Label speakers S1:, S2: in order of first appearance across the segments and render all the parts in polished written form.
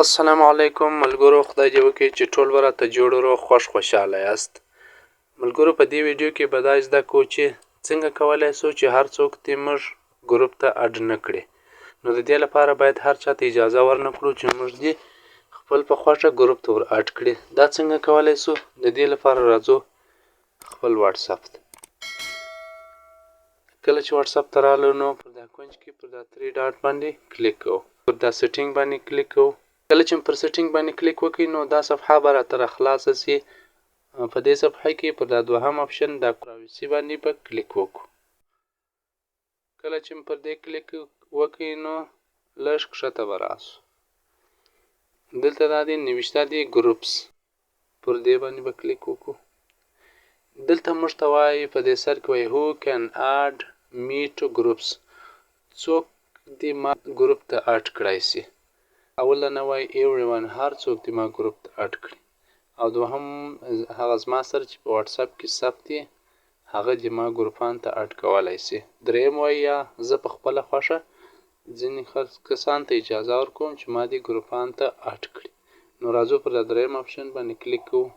S1: السلام علیکم ملګرو، خدای دې وکړي چې ټول به راته جوړ روغ خوشحاله یاست. ملګرو، په دې ویډیو کې به دا زده کوو چې څنګه کولی شو چې هر څوک دې موږ ګروپ ته اډ نه کړي. نو د دې لپاره باید هر چا ته اجازه ورنه کړو چې موږ دې خپل په خوښه ګروپ ته ور اډ کړي. دا څنګه کولی شو؟ د دې لپاره راځو خپل واتساپ ته. کله چې واتساپ ته رالو نو پر دا کونج کې پر دا 3 ډاټ باندې کلیک کوو، پر دا سیټینګ باندې کلیک کوو. کله چې پر سیټینګ باندې کلیک وکړئ نو دا صفحه به راته راخلاصه شي. په دې صفحه کې پر دا دوهم اپشن دا پرایوسي باندې به کلیک وکړو. کله چې پر دې کلیک وکړئ نو لږ ښکته به راشو. دلته دا دی نوشته دی ګروپس، پر دې باندې به کلیک وکړو. دلته موږ ته وایي په دې سر کې وایي who can add me to groups، څوک دې ما ګروپ ته اډ کړای شي. اوله نه وایي everyone، هر څوک دې ما ګروپ ته اډ کړي. او دوهم هغه زما سره چې په واتساپ کې ثبت دی هغه دې ما ګروپان ته اډ کولی شي. دریم وایي یا زه په خپله خوښه ځینې کسانو ته اجازه ورکوم چې ما دې ګروپان ته اډ کړي. نو راځو پر دا دریم اپشن باندې کلیک کوو.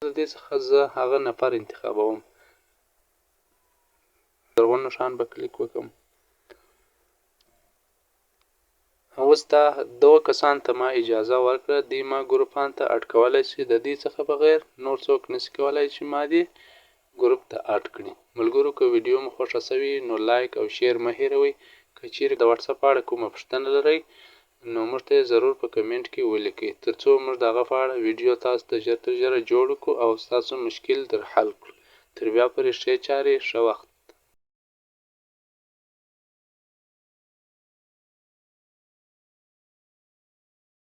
S1: د دې څخه زه هغه نفر انتخابوم. زرغون نښان به کلیک وکړم. اوس دا دوه کسان ته ما اجازه ورکړه دوی ما ګروپان ته اډ کولی شي. د دې څخه بغیر نور څوک نشي کولی چې ما دې ګروپ ته اډ کړي. ملګرو، که ویډیو مو خوښه شوي نو لایک او شیر مه هیروئ. که چیرې د واتساپ په اړه کومه پوښتنه لرئ نو موږ ته یې ضرور په کمنټ کې ولیکئ، ترڅو موږ د هغه په اړه ویډیو تاسو ته ژر تر ژره جوړ کړو او ستاسو مشکل در حل کړو. تر بیا پورې ښې چارې، ښه وخت.